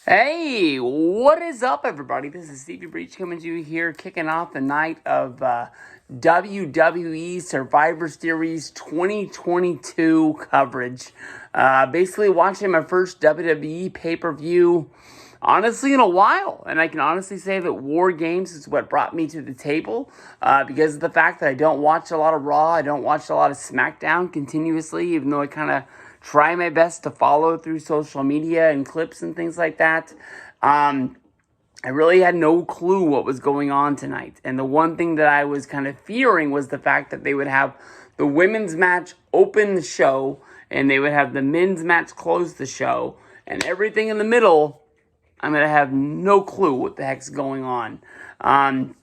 Hey, what is up, everybody? This is Stevie Breach coming to you here, kicking off the night of WWE Survivor Series 2022 coverage. Basically, watching my first WWE pay-per-view, honestly, in a while. And I can honestly say that WarGames is what brought me to the table because of the fact that I don't watch a lot of Raw, I don't watch a lot of SmackDown continuously, even though I kind of try my best to follow through social media and clips and things like that. I really had no clue what was going on tonight. And the one thing that I was kind of fearing was the fact that they would have the women's match open the show and they would have the men's match close the show. And everything in the middle, I'm going to have no clue what the heck's going on. I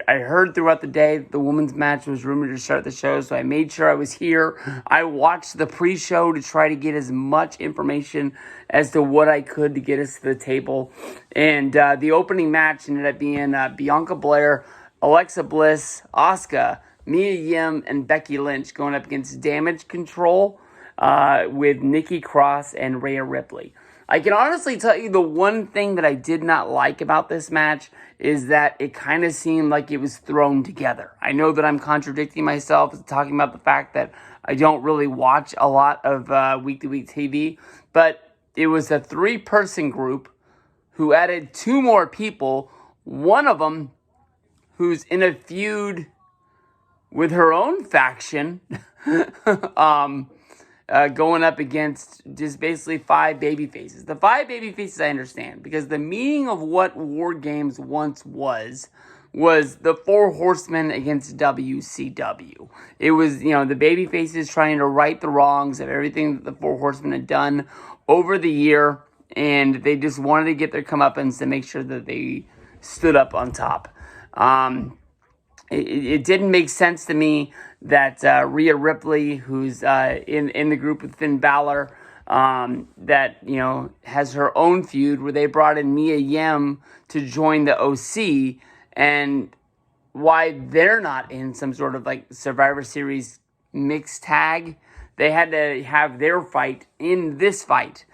heard throughout the day that the women's match was rumored to start the show, so I made sure I was here. I watched the pre-show to try to get as much information as to what I could to get us to the table. And the opening match ended up being Bianca Belair, Alexa Bliss, Asuka, Mia Yim, and Becky Lynch going up against Damage Control with Nikki Cross and Rhea Ripley. I can honestly tell you the one thing that I did not like about this match is that it kind of seemed like it was thrown together. I know that I'm contradicting myself talking about the fact that I don't really watch a lot of week-to-week TV, but it was a three-person group who added two more people, one of them who's in a feud with her own faction, going up against just basically five baby faces. The five baby faces I understand, because the meaning of what WarGames once was the Four Horsemen against WCW. It was, the baby faces trying to right the wrongs of everything that the Four Horsemen had done over the year, and they just wanted to get their comeuppance to make sure that they stood up on top. It didn't make sense to me that Rhea Ripley, who's in the group with Finn Balor, that has her own feud where they brought in Mia Yim to join the OC, and why they're not in some sort of like Survivor Series mixed tag. They had to have their fight in this fight.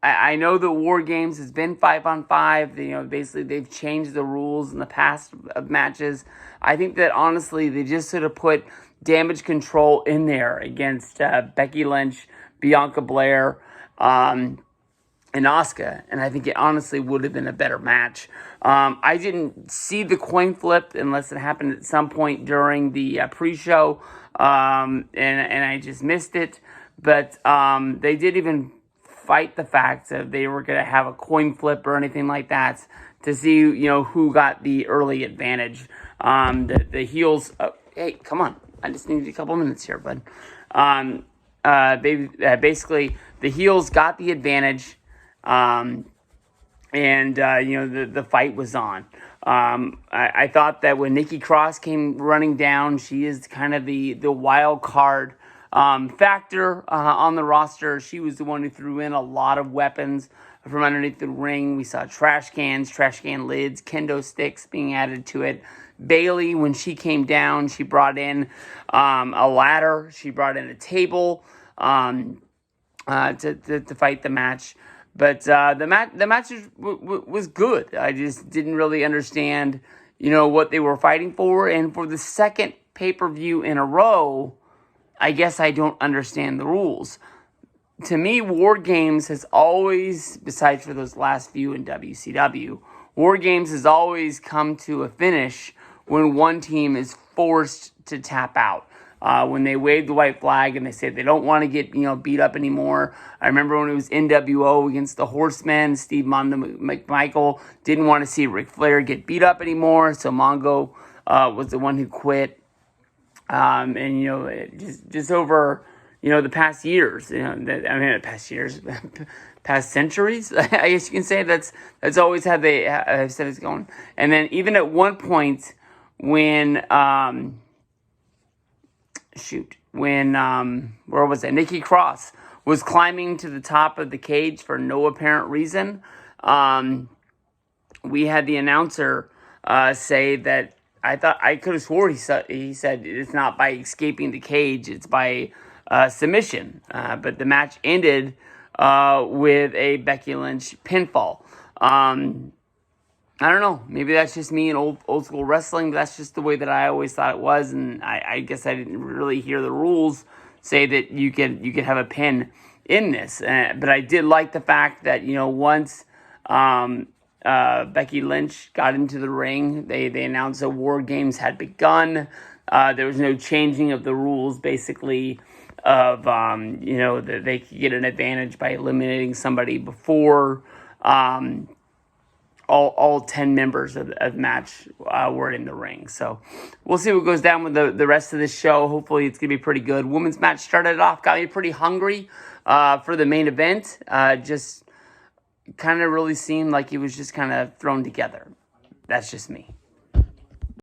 I know that WarGames has been 5-on-5. Basically they've changed the rules in the past of matches. I think that honestly they just sort of put Damage Control in there against Becky Lynch, Bianca Belair, and Asuka, and I think it honestly would have been a better match. I didn't see the coin flip unless it happened at some point during the pre-show, and I just missed it. But they did even fight the fact that they were going to have a coin flip or anything like that to see, who got the early advantage. The heels, hey, come on. I just need a couple minutes here, bud. Basically, the heels got the advantage, and the fight was on. I thought that when Nikki Cross came running down, she is kind of the wild card factor on the roster. She was the one who threw in a lot of weapons from underneath the ring. We saw trash cans, trash can lids, kendo sticks being added to it. Bayley, when she came down, she brought in a ladder. She brought in a table to fight the match. But the match was good. I just didn't really understand, what they were fighting for. And for the second pay-per-view in a row, I guess I don't understand the rules. To me, WarGames has always, besides for those last few in WCW, WarGames has always come to a finish when one team is forced to tap out. When they wave the white flag and they say they don't want to get beat up anymore. I remember when it was NWO against the Horsemen, Steve Mongo McMichael didn't want to see Ric Flair get beat up anymore, so Mongo was the one who quit. Just over the past years, past centuries, I guess you can say that's always how they have said it's going. And then even at one point when where was it? Nikki Cross was climbing to the top of the cage for no apparent reason. We had the announcer say that I could have swore he said it's not by escaping the cage, it's by submission. But the match ended with a Becky Lynch pinfall. I don't know. Maybe that's just me in old school wrestling. But that's just the way that I always thought it was, and I guess I didn't really hear the rules say that you could have a pin in this. But I did like the fact that once Becky Lynch got into the ring, they announced that WarGames had begun. There was no changing of the rules, basically, of that they could get an advantage by eliminating somebody before. All 10 members of the match were in the ring. So we'll see what goes down with the rest of this show. Hopefully it's going to be pretty good. Women's match started off, got me pretty hungry for the main event. Just kind of really seemed like it was just kind of thrown together. That's just me.